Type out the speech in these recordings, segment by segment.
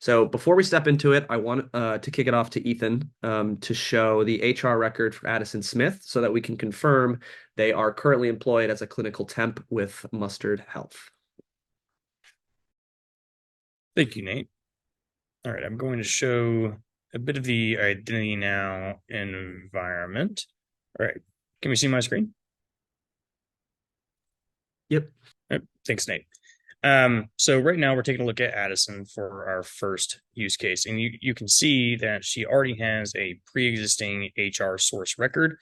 So before we step into it, I want to kick it off to Ethan to show the HR record for Addison Smith so that we can confirm they are currently employed as a clinical temp with Mustard Health. Thank you, Nate. All right, I'm going to show a bit of the Identity Now environment. All right, can we see my screen? Yep. Thanks, Nate. So right now we're taking a look at Addison for our first use case, and you can see that she already has a pre-existing HR source record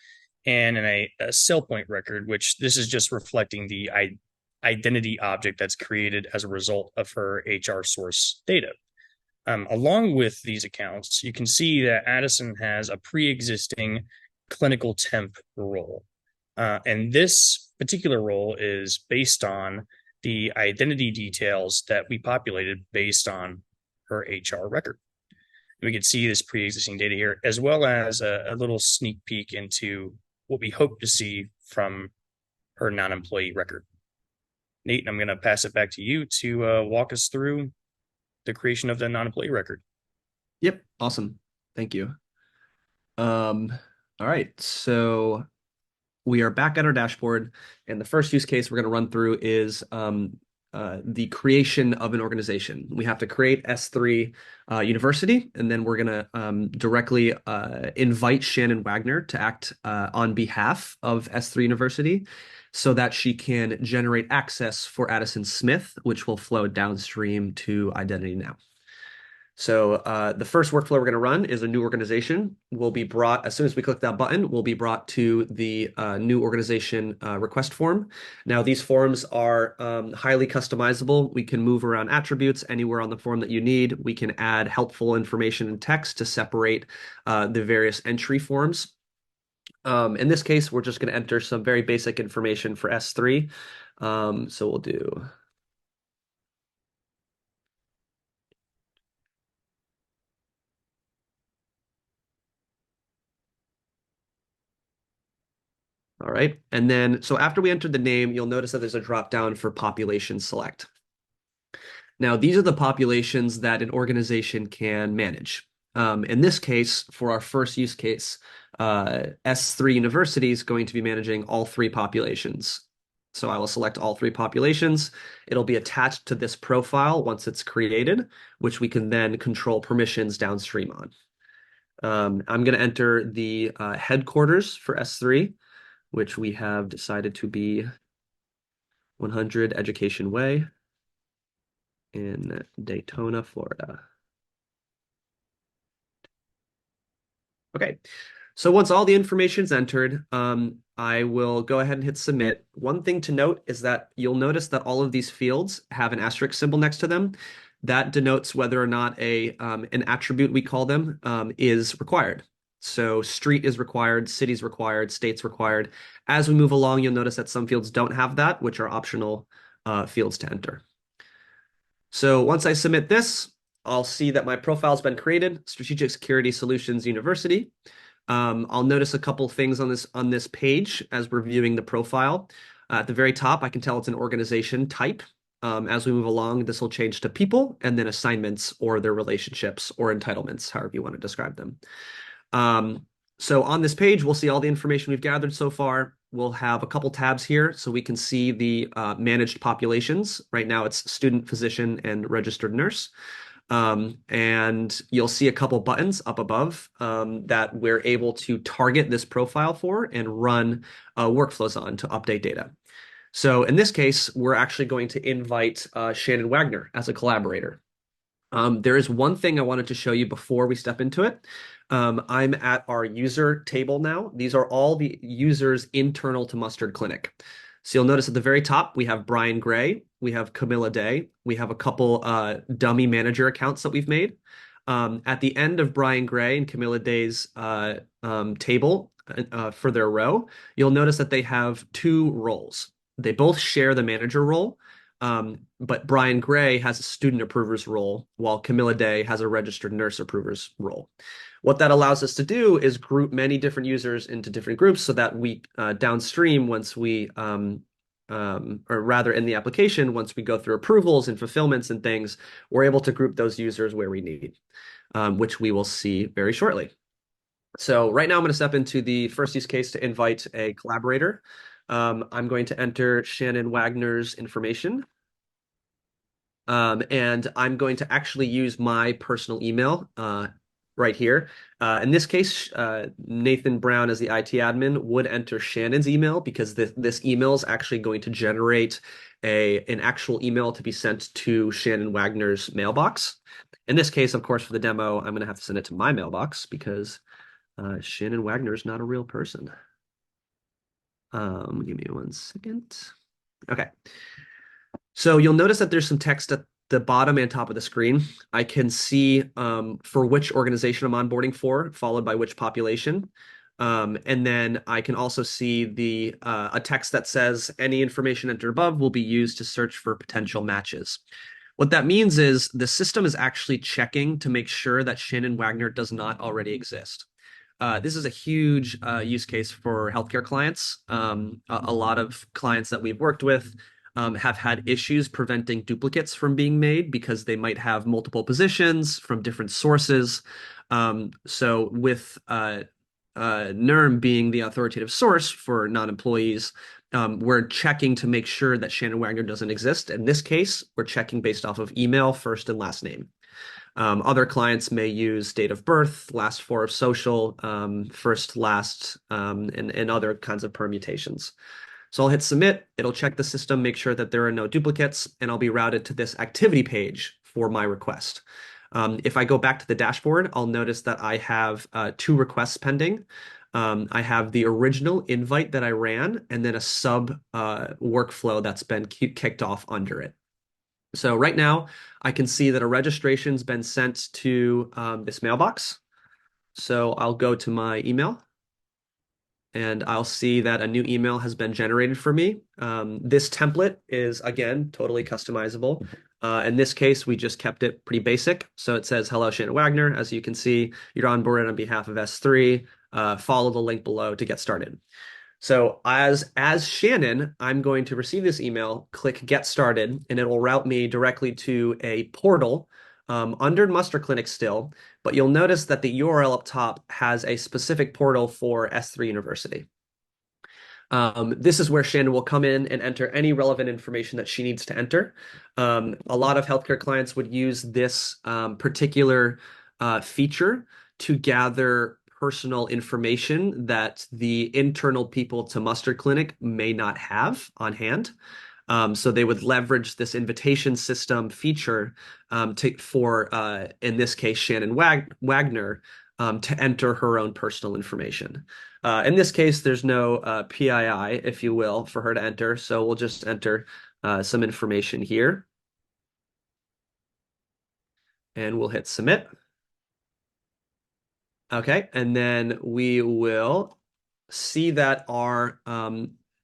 and a sell point record, which this is just reflecting the identity object that's created as a result of her HR source data. Along with these accounts, you can see that Addison has a pre-existing clinical temp role. And this particular role is based on the identity details that we populated based on her HR record. We can see this pre-existing data here, as well as a little sneak peek into what we hope to see from her non-employee record. Nate, I'm going to pass it back to you to walk us through the creation of the non-employee record. Yep. Awesome. Thank you. All right. So we are back at our dashboard, and the first use case we're going to run through is the creation of an organization. We have to create S3 University, and then we're going to directly invite Shannon Wagner to act on behalf of S3 University so that she can generate access for Addison Smith, which will flow downstream to Identity Now. So the first workflow we're going to run is a new organization. Will be brought, as soon as we click that button, we'll be brought to the new organization request form. Now, these forms are highly customizable. We can move around attributes anywhere on the form that you need. We can add helpful information and text to separate the various entry forms. In this case, we're just going to enter some very basic information for S3. So we'll do... All right. And then, so after we entered the name, you'll notice that there's a drop down for population select. Now, these are the populations that an organization can manage. In this case, for our first use case, S3 University is going to be managing all three populations. So I will select all three populations. It'll be attached to this profile once it's created, which we can then control permissions downstream on. I'm going to enter the headquarters for S3, which we have decided to be 100 Education Way in Daytona, Florida. Okay, so once all the information is entered, I will go ahead and hit submit. One thing to note is that you'll notice that all of these fields have an asterisk symbol next to them. That denotes whether or not an attribute, we call them, is required. So street is required, city's required, state's required. As we move along, you'll notice that some fields don't have that, which are optional fields to enter. So once I submit this, I'll see that my profile's been created, Strategic Security Solutions University. I'll notice a couple things on this page as we're viewing the profile. At the very top, I can tell it's an organization type. As we move along, this will change to people and then assignments or their relationships or entitlements, however you want to describe them. So on this page, we'll see all the information we've gathered so far. We'll have a couple tabs here so we can see the managed populations. Right now it's student, physician, and registered nurse. And you'll see a couple buttons up above that we're able to target this profile for and run workflows on to update data. So in this case, we're actually going to invite Shannon Wagner as a collaborator. There is one thing I wanted to show you before we step into it. I'm at our user table now. These are all the users internal to Mustard Clinic. So you'll notice at the very top, we have Brian Gray, we have Camilla Day, we have a couple dummy manager accounts that we've made. At the end of Brian Gray and Camilla Day's table for their row, you'll notice that they have two roles. They both share the manager role, but Brian Gray has a student approver's role, while Camilla Day has a registered nurse approver's role. What that allows us to do is group many different users into different groups so that we downstream, once we or rather in the application, once we go through approvals and fulfillments and things, we're able to group those users where we need, which we will see very shortly. So right now I'm going to step into the first use case to invite a collaborator. I'm going to enter Shannon Wagner's information. And I'm going to actually use my personal email right here. In this case, Nathan Brown, as the IT admin, would enter Shannon's email because this email is actually going to generate an actual email to be sent to Shannon Wagner's mailbox. In this case, of course, for the demo, I'm going to have to send it to my mailbox because Shannon Wagner is not a real person. Give me 1 second. Okay. So you'll notice that there's some text at the bottom and top of the screen. I can see for which organization I'm onboarding for, followed by which population. And then I can also see a text that says any information entered above will be used to search for potential matches. What that means is the system is actually checking to make sure that Shannon Wagner does not already exist. This is a huge use case for healthcare clients. A lot of clients that we've worked with have had issues preventing duplicates from being made because they might have multiple positions from different sources. So with NERM being the authoritative source for non-employees, we're checking to make sure that Shannon Wagner doesn't exist. In this case, we're checking based off of email, first and last name. Other clients may use date of birth, last four of social, first, last, and other kinds of permutations. So I'll hit submit. It'll check the system, make sure that there are no duplicates, and I'll be routed to this activity page for my request. If I go back to the dashboard, I'll notice that I have 2 requests pending. I have the original invite that I ran, and then a sub workflow that's been kicked off under it. So right now, I can see that a registration's been sent to this mailbox. So I'll go to my email and I'll see that a new email has been generated for me. This template is, again, totally customizable. In this case, we just kept it pretty basic. So it says, hello, Shannon Wagner. As you can see, you're onboarded on behalf of S3. Follow the link below to get started. So as Shannon, I'm going to receive this email, click Get Started, and it will route me directly to a portal under Muster Clinic still, but you'll notice that the URL up top has a specific portal for S3 University. This is where Shannon will come in and enter any relevant information that she needs to enter. A lot of healthcare clients would use this particular feature to gather personal information that the internal people to Muster Clinic may not have on hand. So they would leverage this invitation system feature for, in this case, Shannon Wagner to enter her own personal information. In this case, there's no PII, if you will, for her to enter. So we'll just enter some information here. And we'll hit submit. Okay, and then we will see that our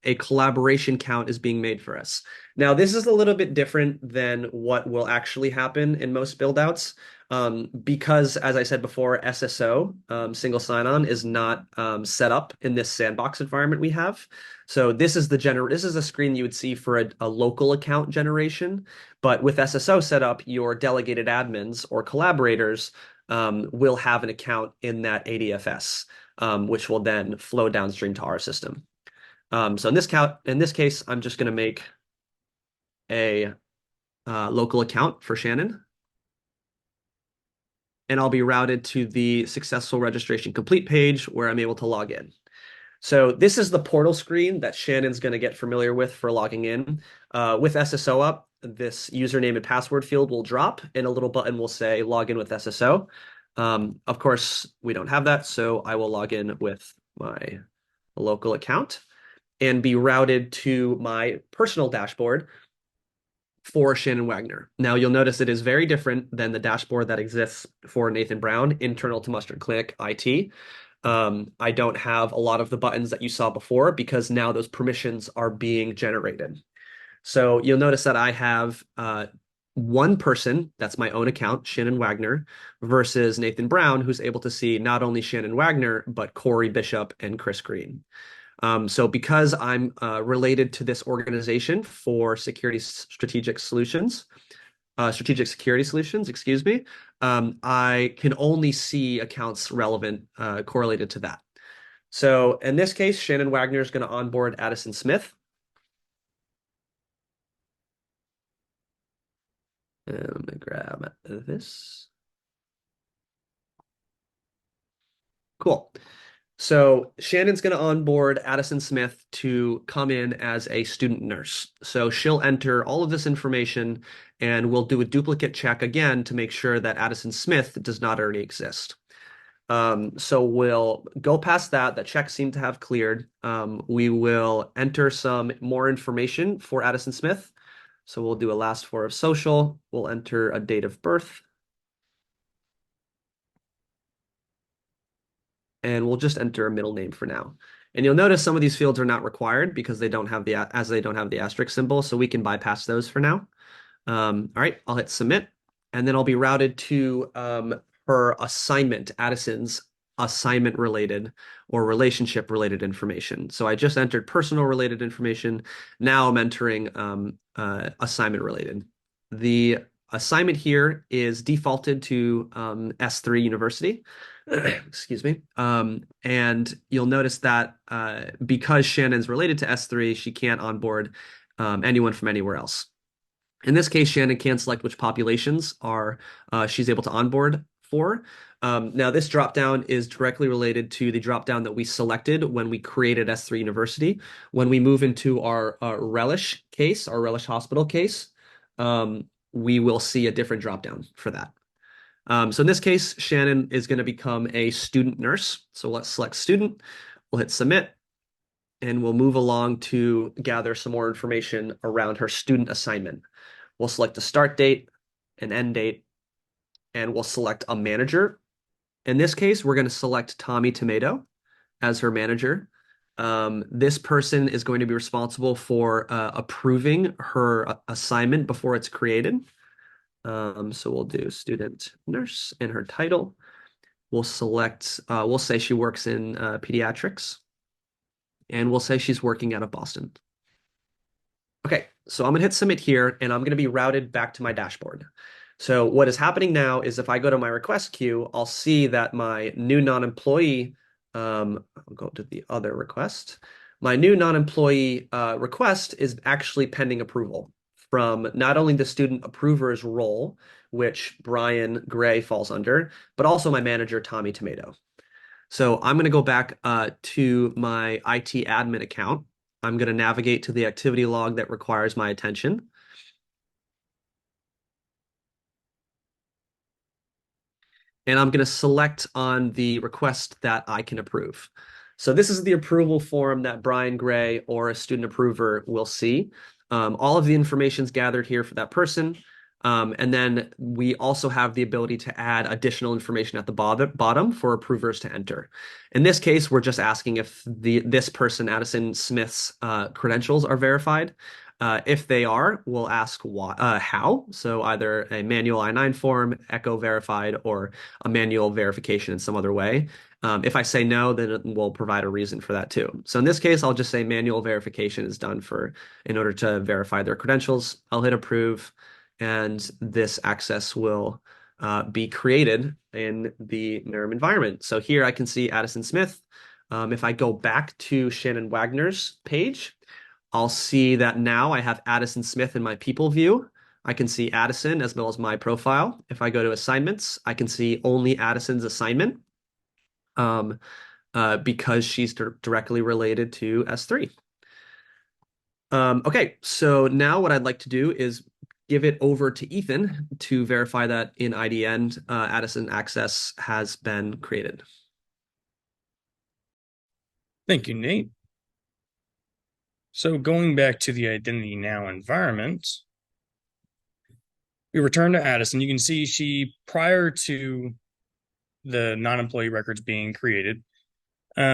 a collaboration count is being made for us. Now, this is a little bit different than what will actually happen in most build-outs because, as I said before, SSO, single sign-on, is not set up in this sandbox environment we have. So this is a screen you would see for a local account generation, but with SSO set up, your delegated admins or collaborators will have an account in that ADFS, which will then flow downstream to our system. So in this case, I'm just going to make a local account for Shannon, and I'll be routed to the successful registration complete page where I'm able to log in. So this is the portal screen that Shannon's going to get familiar with for logging in. With SSO up, this username and password field will drop, and a little button will say log in with SSO. Of course, we don't have that, so I will log in with my local account and be routed to my personal dashboard for Shannon Wagner. Now, you'll notice it is very different than the dashboard that exists for Nathan Brown, internal to Muster Clinic IT. I don't have a lot of the buttons that you saw before because now those permissions are being generated. So you'll notice that I have one person, that's my own account, Shannon Wagner, versus Nathan Brown, who's able to see not only Shannon Wagner, but Corey Bishop and Chris Green. So because I'm related to this organization for strategic security solutions, excuse me, I can only see accounts relevant correlated to that. So in this case, Shannon Wagner is going to onboard Addison Smith. And I'm going to grab this. Cool. So Shannon's going to onboard Addison Smith to come in as a student nurse. So she'll enter all of this information and we'll do a duplicate check again to make sure that Addison Smith does not already exist. So we'll go past that. The checks seem to have cleared. We will enter some more information for Addison Smith. So we'll do a last four of social. We'll enter a date of birth. And we'll just enter a middle name for now. And you'll notice some of these fields are not required because they don't have the asterisk symbol, so we can bypass those for now. All right, I'll hit submit, and then I'll be routed to her assignment, Addison's assignment related or relationship related information. So I just entered personal related information. Now I'm entering assignment related. The assignment here is defaulted to S3 University. Excuse me. And you'll notice that because Shannon's related to S3, she can't onboard anyone from anywhere else. In this case, Shannon can select which populations are she's able to onboard for. Now, this dropdown is directly related to the dropdown that we selected when we created S3 University. When we move into our Relish case, our Relish Hospital case, we will see a different dropdown for that. So in this case, Shannon is going to become a student nurse. So let's select student. We'll hit submit, and we'll move along to gather some more information around her student assignment. We'll select a start date, an end date, and we'll select a manager. In this case, we're going to select Tommy Tomato as her manager. This person is going to be responsible for approving her assignment before it's created. So we'll do student nurse in her title. We'll select, we'll say she works in pediatrics, and we'll say she's working out of Boston. Okay, so I'm gonna hit submit here, and I'm gonna be routed back to my dashboard. So what is happening now is if I go to my request queue, I'll see that my new non-employee, I'll go to the other request. My new non-employee request is actually pending approval from not only the student approver's role, which Brian Gray falls under, but also my manager, Tommy Tomato. So I'm going to go back to my IT admin account. I'm going to navigate to the activity log that requires my attention. And I'm going to select on the request that I can approve. So this is the approval form that Brian Gray or a student approver will see. All of the information is gathered here for that person. And then we also have the ability to add additional information at the bottom for approvers to enter. In this case, we're just asking if this person, Addison Smith's credentials are verified. If they are, we'll ask how. So either a manual I-9 form, Echo verified, or a manual verification in some other way. If I say no, then we'll provide a reason for that too. So in this case, I'll just say manual verification is done in order to verify their credentials. I'll hit approve, and this access will be created in the NERM environment. So here I can see Addison Smith. If I go back to Shannon Wagner's page, I'll see that now I have Addison Smith in my people view. I can see Addison as well as my profile. If I go to assignments, I can see only Addison's assignment because she's directly related to S3. Okay, so now what I'd like to do is give it over to Ethan to verify that in IDN, Addison access has been created. Thank you, Nate. So going back to the Identity Now environment, we return to Addison. You can see prior to the non-employee records being created,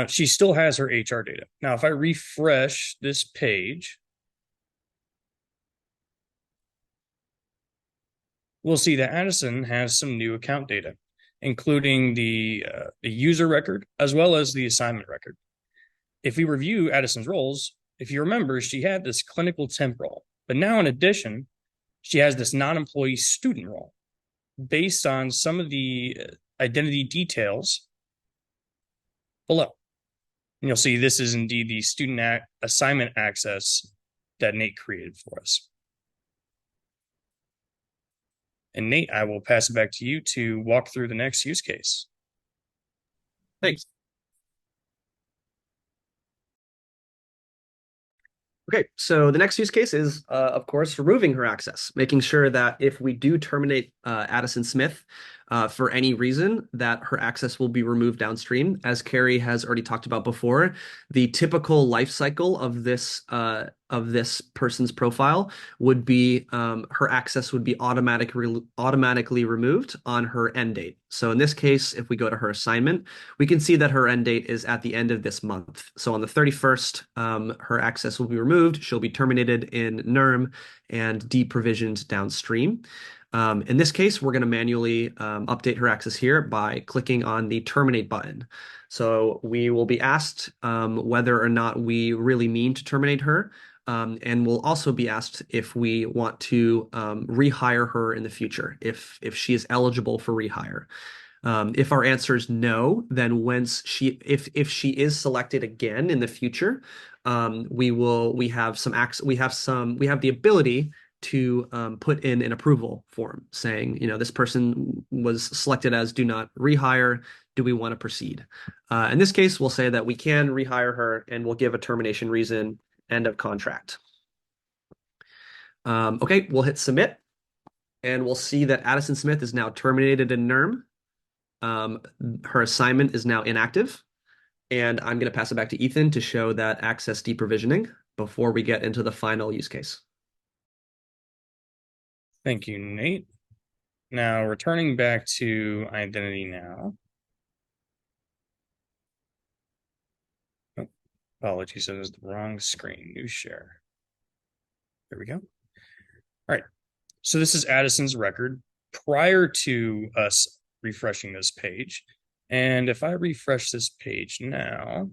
she still has her HR data. Now, if I refresh this page, we'll see that Addison has some new account data, including the user record as well as the assignment record. if we review Addison's roles, if you remember, she had this clinical temp role, but now in addition, she has this non-employee student role based on some of the identity details below. And you'll see this is indeed the student assignment access that Nate created for us. And Nate, I will pass it back to you to walk through the next use case. Thanks. Okay, so the next use case is, of course, removing her access, making sure that if we do terminate Addison Smith for any reason, that her access will be removed downstream. As Carrie has already talked about before, the typical life cycle of this person's profile would be her access would be automatically removed on her end date. So in this case, if we go to her assignment, we can see that her end date is at the end of this month. So on the 31st, her access will be removed. She'll be terminated in NERM and deprovisioned downstream. In this case, we're going to manually update her access here by clicking on the terminate button. So we will be asked whether or not we really mean to terminate her. And we'll also be asked if we want to rehire her in the future, if she is eligible for rehire. If our answer is no, then if she is selected again in the future, we have the ability to put in an approval form saying, this person was selected as do not rehire. Do we want to proceed? In this case, we'll say that we can rehire her and we'll give a termination reason, end of contract. Okay, we'll hit submit and we'll see that Addison Smith is now terminated in NERM. Her assignment is now inactive. And I'm going to pass it back to Ethan to show that access deprovisioning before we get into the final use case. Thank you, Nate. Now, returning back to identity now. Oh, apologies, it was the wrong screen. New share. There we go. All right. So this is Addison's record prior to us refreshing this page. And if I refresh this page now,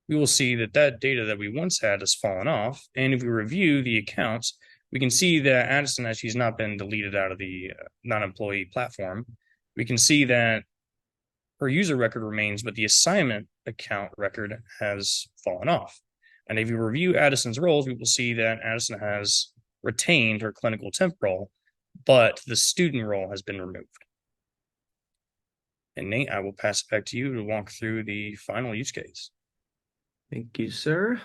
we will see that that data that we once had has fallen off. And if we review the accounts, we can see that Addison, as she's not been deleted out of the non-employee platform, we can see that her user record remains, but the assignment account record has fallen off. And if you review Addison's roles, we will see that Addison has retained her clinical temp role, but the student role has been removed. And Nate, I will pass it back to you to walk through the final use case. Thank you, sir.